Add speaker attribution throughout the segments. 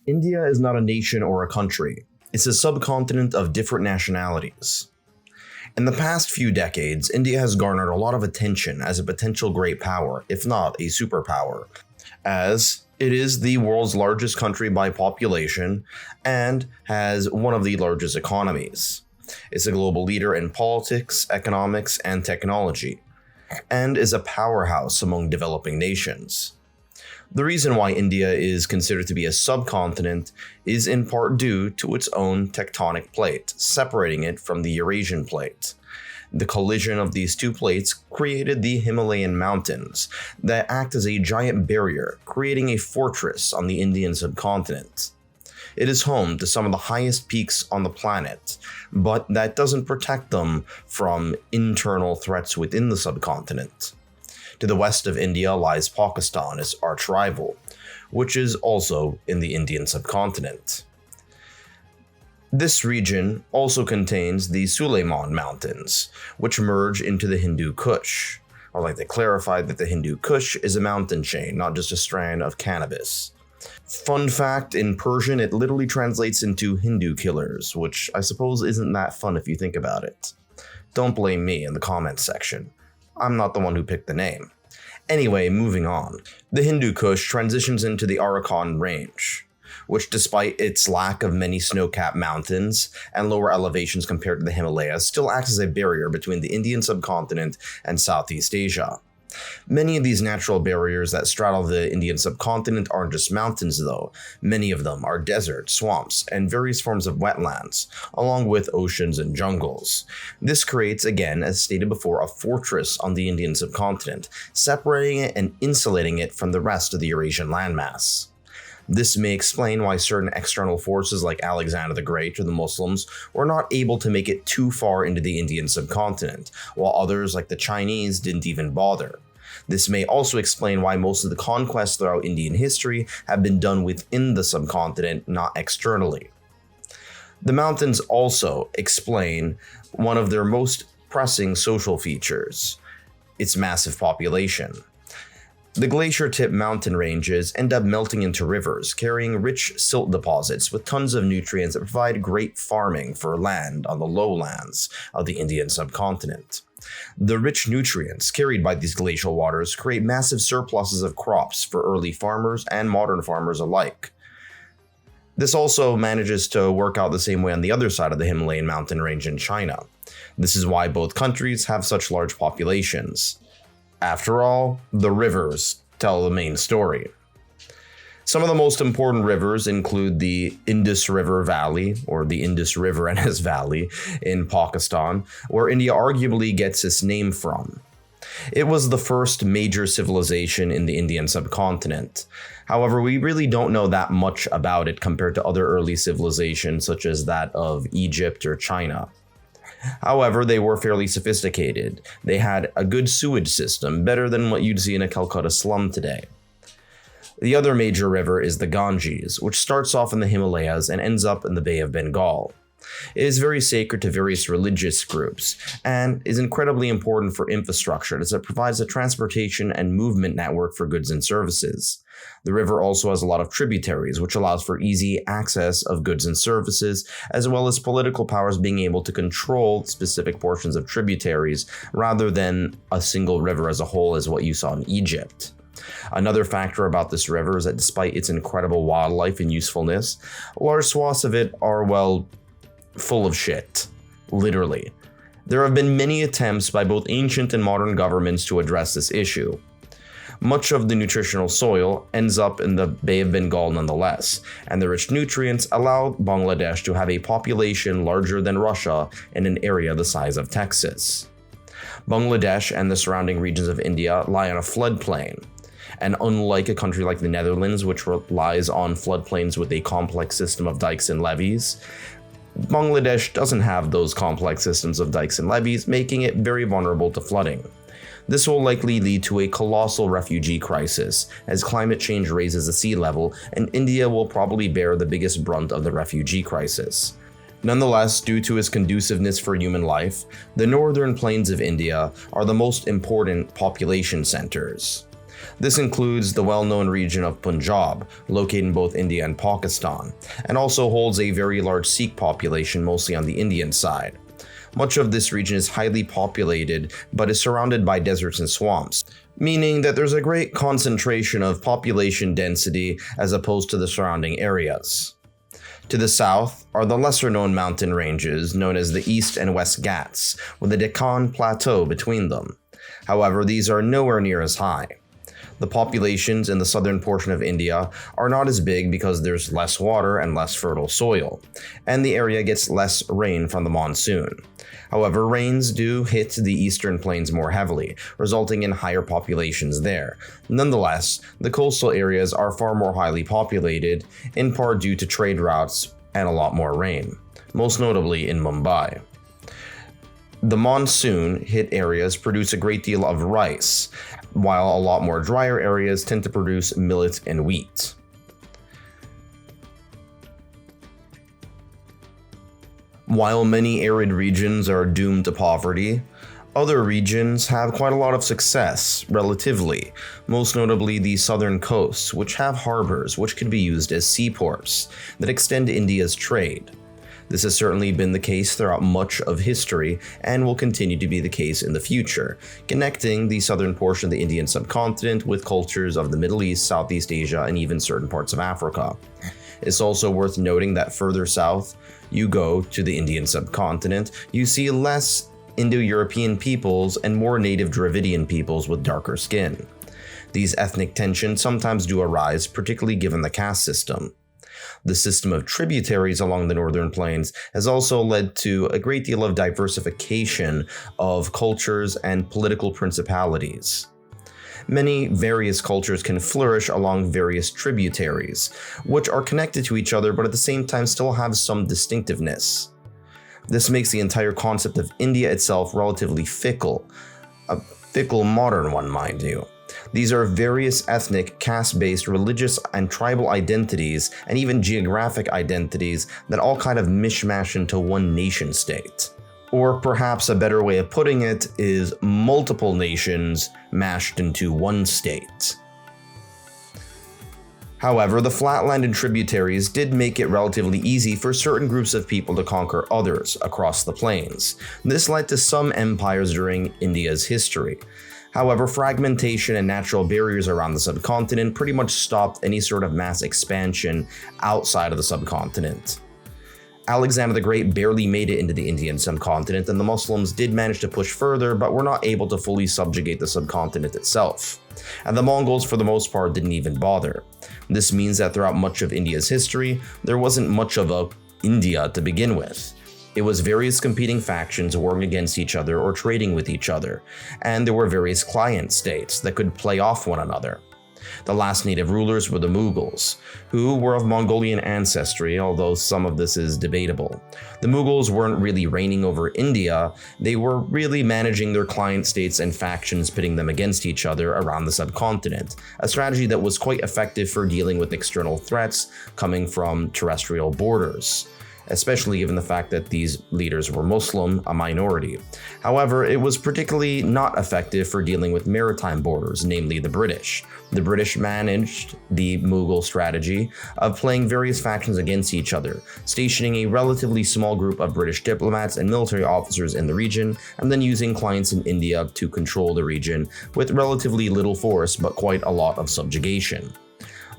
Speaker 1: India is not a nation or a country. It's a subcontinent of different nationalities. In the past few decades, India has garnered a lot of attention as a potential great power, if not a superpower, as it is the world's largest country by population and has one of the largest economies. It's a global leader in politics, economics, and technology, and is a powerhouse among developing nations. The reason why India is considered to be a subcontinent is in part due to its own tectonic plate, separating it from the Eurasian plate. The collision of these two plates created the Himalayan mountains that act as a giant barrier, creating a fortress on the Indian subcontinent. It is home to some of the highest peaks on the planet, but that doesn't protect them from internal threats within the subcontinent. To the west of India lies Pakistan, its arch rival, which is also in the Indian subcontinent. This region also contains the Sulayman Mountains, which merge into the Hindu Kush. I'd like to clarify that the Hindu Kush is a mountain chain, not just a strand of cannabis. Fun fact, in Persian it literally translates into Hindu killers, which I suppose isn't that fun if you think about it. Don't blame me in the comments section. I'm not the one who picked the name. Anyway, moving on. The Hindu Kush transitions into the Arakan Range, which despite its lack of many snow-capped mountains and lower elevations compared to the Himalayas, still acts as a barrier between the Indian subcontinent and Southeast Asia. Many of these natural barriers that straddle the Indian subcontinent aren't just mountains though. Many of them are deserts, swamps, and various forms of wetlands, along with oceans and jungles. This creates, again, as stated before, a fortress on the Indian subcontinent, separating it and insulating it from the rest of the Eurasian landmass. This may explain why certain external forces like Alexander the Great or the Muslims were not able to make it too far into the Indian subcontinent, while others like the Chinese didn't even bother. This may also explain why most of the conquests throughout Indian history have been done within the subcontinent, not externally. The mountains also explain one of their most pressing social features: its massive population. The glacier-tipped mountain ranges end up melting into rivers, carrying rich silt deposits with tons of nutrients that provide great farming for land on the lowlands of the Indian subcontinent. The rich nutrients carried by these glacial waters create massive surpluses of crops for early farmers and modern farmers alike. This also manages to work out the same way on the other side of the Himalayan mountain range in China. This is why both countries have such large populations. After all, the rivers tell the main story. Some of the most important rivers include the Indus River Valley, or the Indus River and its valley, in Pakistan, where India arguably gets its name from. It was the first major civilization in the Indian subcontinent. However, we really don't know that much about it compared to other early civilizations such as that of Egypt or China. However, they were fairly sophisticated. They had a good sewage system, better than what you'd see in a Calcutta slum today. The other major river is the Ganges, which starts off in the Himalayas and ends up in the Bay of Bengal. It is very sacred to various religious groups, and is incredibly important for infrastructure as it provides a transportation and movement network for goods and services. The river also has a lot of tributaries, which allows for easy access of goods and services, as well as political powers being able to control specific portions of tributaries, rather than a single river as a whole as what you saw in Egypt. Another factor about this river is that despite its incredible wildlife and usefulness, large swaths of it are, well, full of shit. Literally. There have been many attempts by both ancient and modern governments to address this issue. Much of the nutritional soil ends up in the Bay of Bengal nonetheless, and the rich nutrients allow Bangladesh to have a population larger than Russia in an area the size of Texas. Bangladesh and the surrounding regions of India lie on a floodplain, and unlike a country like the Netherlands, which relies on floodplains with a complex system of dikes and levees, Bangladesh doesn't have those complex systems of dikes and levees, making it very vulnerable to flooding. This will likely lead to a colossal refugee crisis, as climate change raises the sea level, and India will probably bear the biggest brunt of the refugee crisis. Nonetheless, due to its conduciveness for human life, the northern plains of India are the most important population centers. This includes the well-known region of Punjab, located in both India and Pakistan, and also holds a very large Sikh population, mostly on the Indian side. Much of this region is highly populated, but is surrounded by deserts and swamps, meaning that there's a great concentration of population density as opposed to the surrounding areas. To the south are the lesser-known mountain ranges known as the East and West Ghats, with the Deccan Plateau between them. However, these are nowhere near as high. The populations in the southern portion of India are not as big because there's less water and less fertile soil, and the area gets less rain from the monsoon. However, rains do hit the eastern plains more heavily, resulting in higher populations there. Nonetheless, the coastal areas are far more highly populated, in part due to trade routes and a lot more rain, most notably in Mumbai. The monsoon hit areas produce a great deal of rice, while a lot more drier areas tend to produce millet and wheat. While many arid regions are doomed to poverty, other regions have quite a lot of success, relatively, most notably the southern coasts, which have harbors which could be used as seaports that extend India's trade. This has certainly been the case throughout much of history and will continue to be the case in the future, connecting the southern portion of the Indian subcontinent with cultures of the Middle East, Southeast Asia, and even certain parts of Africa. It's also worth noting that further south you go to the Indian subcontinent, you see less Indo-European peoples and more native Dravidian peoples with darker skin. These ethnic tensions sometimes do arise, particularly given the caste system. The system of tributaries along the northern plains has also led to a great deal of diversification of cultures and political principalities. Many various cultures can flourish along various tributaries, which are connected to each other but at the same time still have some distinctiveness. This makes the entire concept of India itself relatively fickle, a fickle modern one, mind you. These are various ethnic, caste-based, religious, and tribal identities, and even geographic identities that all kind of mishmash into one nation-state. Or perhaps a better way of putting it is multiple nations mashed into one state. However, the flatland and tributaries did make it relatively easy for certain groups of people to conquer others across the plains. This led to some empires during India's history. However, fragmentation and natural barriers around the subcontinent pretty much stopped any sort of mass expansion outside of the subcontinent. Alexander the Great barely made it into the Indian subcontinent, and the Muslims did manage to push further, but were not able to fully subjugate the subcontinent itself. And the Mongols, for the most part, didn't even bother. This means that throughout much of India's history, there wasn't much of a India to begin with. It was various competing factions warring against each other or trading with each other, and there were various client states that could play off one another. The last native rulers were the Mughals, who were of Mongolian ancestry, although some of this is debatable. The Mughals weren't really reigning over India, they were really managing their client states and factions, pitting them against each other around the subcontinent, a strategy that was quite effective for dealing with external threats coming from terrestrial borders, especially given the fact that these leaders were Muslim, a minority. However, it was particularly not effective for dealing with maritime borders, namely the British. The British managed the Mughal strategy of playing various factions against each other, stationing a relatively small group of British diplomats and military officers in the region, and then using clients in India to control the region with relatively little force but quite a lot of subjugation.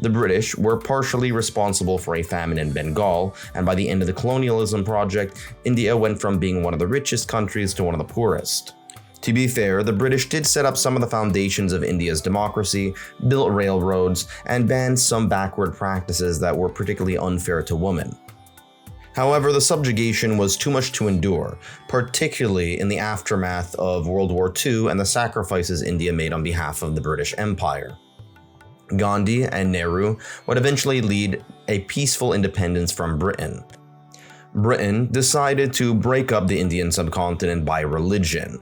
Speaker 1: The British were partially responsible for a famine in Bengal, and by the end of the colonialism project, India went from being one of the richest countries to one of the poorest. To be fair, the British did set up some of the foundations of India's democracy, built railroads, and banned some backward practices that were particularly unfair to women. However, the subjugation was too much to endure, particularly in the aftermath of World War II and the sacrifices India made on behalf of the British Empire. Gandhi and Nehru would eventually lead a peaceful independence from Britain. Britain decided to break up the Indian subcontinent by religion,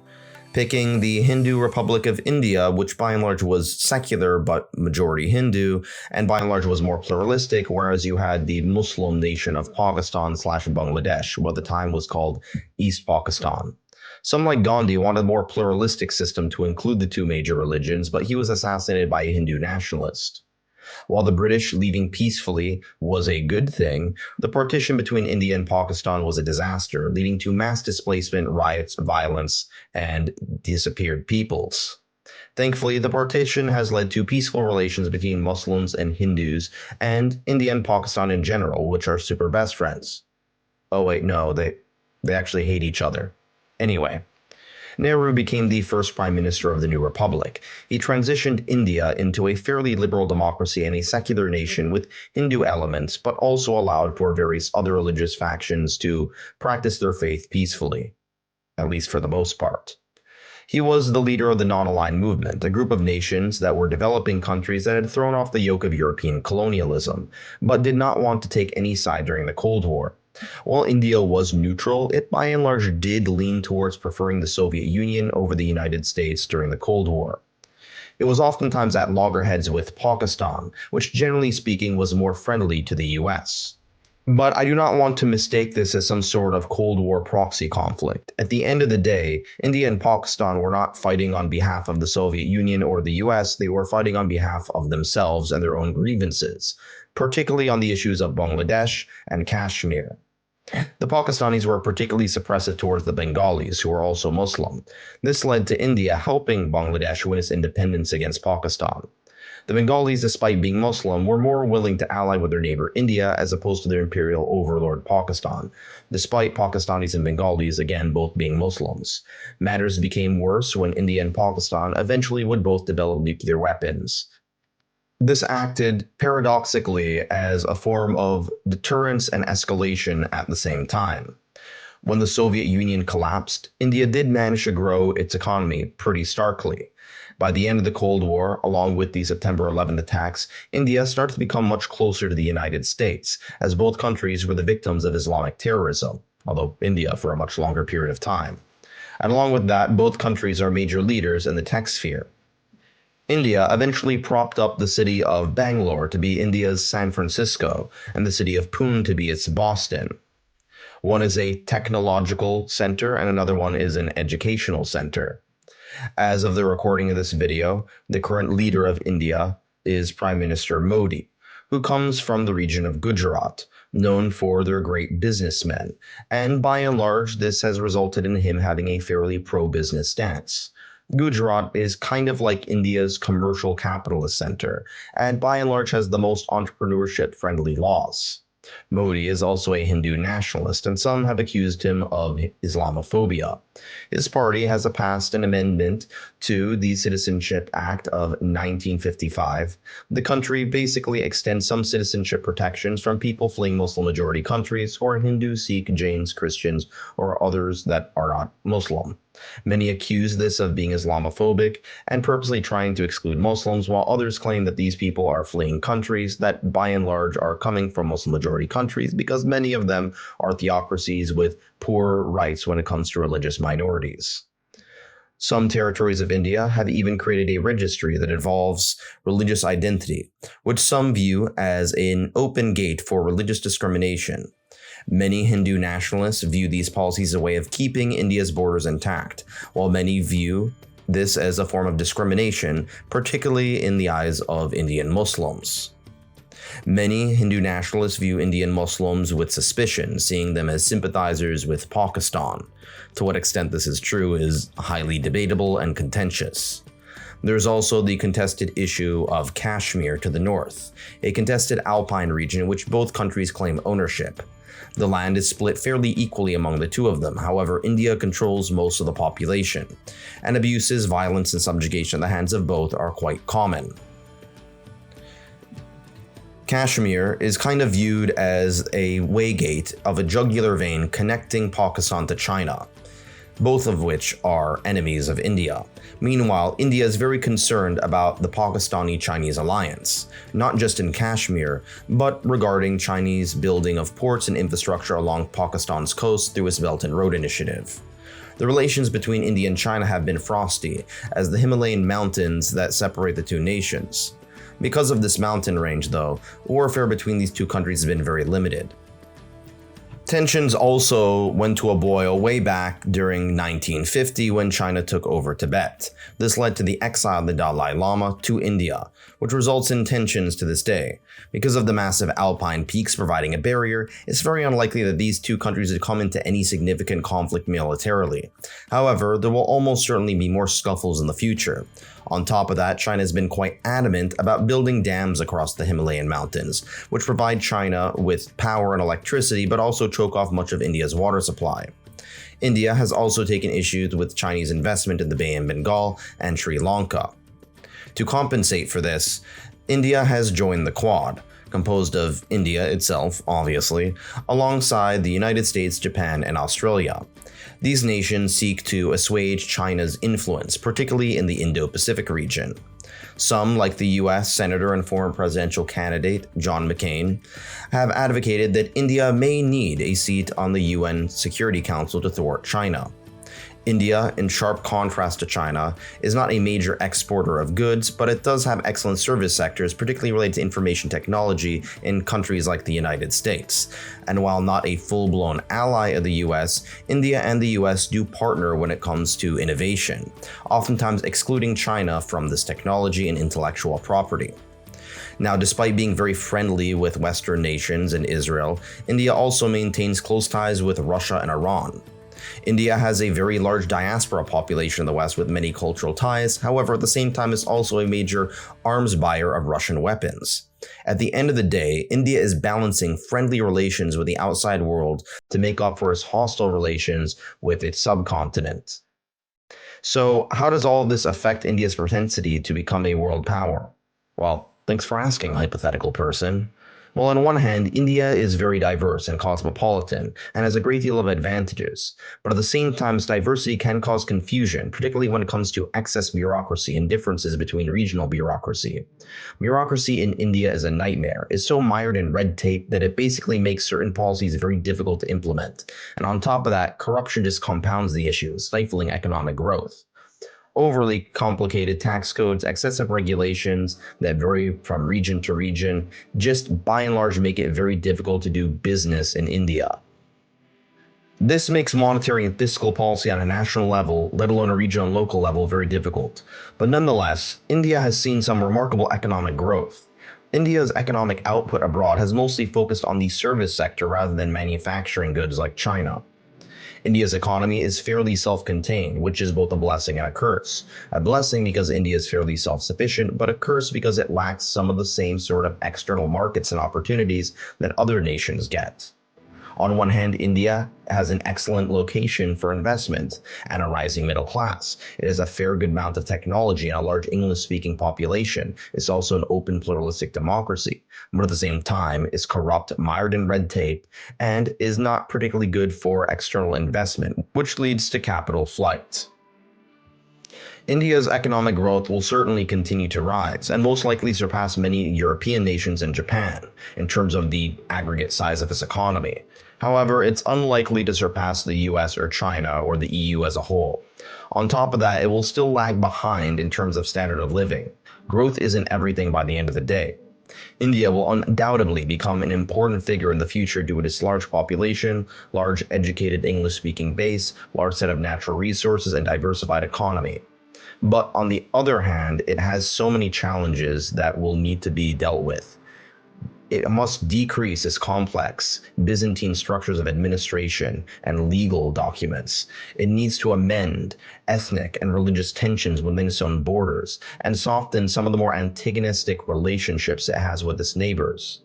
Speaker 1: picking the Hindu Republic of India, which by and large was secular but majority Hindu, and by and large was more pluralistic, whereas you had the Muslim nation of Pakistan/Bangladesh, what at the time was called East Pakistan. Some like Gandhi wanted a more pluralistic system to include the two major religions, but he was assassinated by a Hindu nationalist. While the British leaving peacefully was a good thing, the partition between India and Pakistan was a disaster, leading to mass displacement, riots, violence, and disappeared peoples. Thankfully, the partition has led to peaceful relations between Muslims and Hindus, and India and Pakistan in general, which are super best friends. Oh wait, no, they actually hate each other. Anyway, Nehru became the first prime minister of the new republic. He transitioned India into a fairly liberal democracy and a secular nation with Hindu elements, but also allowed for various other religious factions to practice their faith peacefully, at least for the most part. He was the leader of the Non-Aligned Movement, a group of nations that were developing countries that had thrown off the yoke of European colonialism, but did not want to take any side during the Cold War. While India was neutral, it by and large did lean towards preferring the Soviet Union over the United States during the Cold War. It was oftentimes at loggerheads with Pakistan, which generally speaking was more friendly to the US. But I do not want to mistake this as some sort of Cold War proxy conflict. At the end of the day, India and Pakistan were not fighting on behalf of the Soviet Union or the US, they were fighting on behalf of themselves and their own grievances, particularly on the issues of Bangladesh and Kashmir. The Pakistanis were particularly suppressive towards the Bengalis, who were also Muslim. This led to India helping Bangladesh win its independence against Pakistan. The Bengalis, despite being Muslim, were more willing to ally with their neighbor India as opposed to their imperial overlord Pakistan, despite Pakistanis and Bengalis again both being Muslims. Matters became worse when India and Pakistan eventually would both develop nuclear weapons. This acted paradoxically as a form of deterrence and escalation at the same time. When the Soviet Union collapsed, India did manage to grow its economy pretty starkly. By the end of the Cold War, along with the September 11 attacks, India started to become much closer to the United States, as both countries were the victims of Islamic terrorism, although India for a much longer period of time. And along with that, both countries are major leaders in the tech sphere. India eventually propped up the city of Bangalore to be India's San Francisco, and the city of Pune to be its Boston. One is a technological center, and another one is an educational center. As of the recording of this video, the current leader of India is Prime Minister Modi, who comes from the region of Gujarat, known for their great businessmen, and by and large, this has resulted in him having a fairly pro-business stance. Gujarat is kind of like India's commercial capitalist center, and by and large has the most entrepreneurship-friendly laws. Modi is also a Hindu nationalist, and some have accused him of Islamophobia. His party has passed an amendment to the Citizenship Act of 1955. The country basically extends some citizenship protections from people fleeing Muslim-majority countries who are Hindu, Sikh, Jains, Christians, or others that are not Muslim. Many accuse this of being Islamophobic and purposely trying to exclude Muslims, while others claim that these people are fleeing countries that by and large are coming from Muslim-majority countries because many of them are theocracies with poor rights when it comes to religious minorities. Some territories of India have even created a registry that involves religious identity, which some view as an open gate for religious discrimination. Many Hindu nationalists view these policies as a way of keeping India's borders intact, while many view this as a form of discrimination, particularly in the eyes of Indian Muslims. Many Hindu nationalists view Indian Muslims with suspicion, seeing them as sympathizers with Pakistan. To what extent this is true is highly debatable and contentious. There's also the contested issue of Kashmir to the north, a contested alpine region in which both countries claim ownership. The land is split fairly equally among the two of them, however, India controls most of the population, and abuses, violence, and subjugation at the hands of both are quite common. Kashmir is kind of viewed as a waygate of a jugular vein connecting Pakistan to China, both of which are enemies of India. Meanwhile, India is very concerned about the Pakistani-Chinese alliance, not just in Kashmir, but regarding Chinese building of ports and infrastructure along Pakistan's coast through its Belt and Road Initiative. The relations between India and China have been frosty, as the Himalayan mountains that separate the two nations. Because of this mountain range, though, warfare between these two countries has been very limited. Tensions also went to a boil way back during 1950 when China took over Tibet. This led to the exile of the Dalai Lama to India, which results in tensions to this day. Because of the massive alpine peaks providing a barrier, it's very unlikely that these two countries would come into any significant conflict militarily. However, there will almost certainly be more scuffles in the future. On top of that, China has been quite adamant about building dams across the Himalayan mountains, which provide China with power and electricity but also choke off much of India's water supply. India has also taken issues with Chinese investment in the Bay of Bengal and Sri Lanka. To compensate for this, India has joined the Quad, composed of India itself, obviously, alongside the United States, Japan, and Australia. These nations seek to assuage China's influence, particularly in the Indo-Pacific region. Some, like the US Senator and former presidential candidate John McCain, have advocated that India may need a seat on the UN Security Council to thwart China. India, in sharp contrast to China, is not a major exporter of goods, but it does have excellent service sectors, particularly related to information technology in countries like the United States. And while not a full-blown ally of the US, India and the US do partner when it comes to innovation, oftentimes excluding China from this technology and intellectual property. Now, despite being very friendly with Western nations and Israel, India also maintains close ties with Russia and Iran. India has a very large diaspora population in the West with many cultural ties, however, at the same time is also a major arms buyer of Russian weapons. At the end of the day, India is balancing friendly relations with the outside world to make up for its hostile relations with its subcontinent. So, how does all of this affect India's propensity to become a world power? Well, thanks for asking, hypothetical person. Well, on one hand, India is very diverse and cosmopolitan and has a great deal of advantages, but at the same time, its diversity can cause confusion, particularly when it comes to excess bureaucracy and differences between regional bureaucracy. Bureaucracy in India is a nightmare. It's so mired in red tape that it basically makes certain policies very difficult to implement. And on top of that, corruption just compounds the issue, stifling economic growth. Overly complicated tax codes, excessive regulations that vary from region to region, just by and large make it very difficult to do business in India. This makes monetary and fiscal policy on a national level, let alone a regional and local level, very difficult. But nonetheless, India has seen some remarkable economic growth. India's economic output abroad has mostly focused on the service sector rather than manufacturing goods like China. India's economy is fairly self-contained, which is both a blessing and a curse. A blessing because India is fairly self-sufficient, but a curse because it lacks some of the same sort of external markets and opportunities that other nations get. On one hand, India has an excellent location for investment and a rising middle class. It has a fair good amount of technology and a large English-speaking population. It's also an open pluralistic democracy, but at the same time is corrupt, mired in red tape, and is not particularly good for external investment, which leads to capital flight. India's economic growth will certainly continue to rise, and most likely surpass many European nations and Japan in terms of the aggregate size of its economy. However, it's unlikely to surpass the US or China or the EU as a whole. On top of that, it will still lag behind in terms of standard of living. Growth isn't everything by the end of the day. India will undoubtedly become an important figure in the future due to its large population, large educated English-speaking base, large set of natural resources, and diversified economy. But on the other hand, it has so many challenges that will need to be dealt with. It must decrease its complex Byzantine structures of administration and legal documents. It needs to amend ethnic and religious tensions within its own borders and soften some of the more antagonistic relationships it has with its neighbors.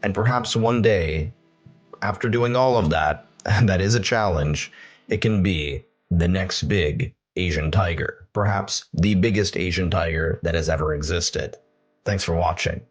Speaker 1: And perhaps one day, after doing all of that, and that is a challenge, it can be the next big Asian tiger, perhaps the biggest Asian tiger that has ever existed. Thanks for watching.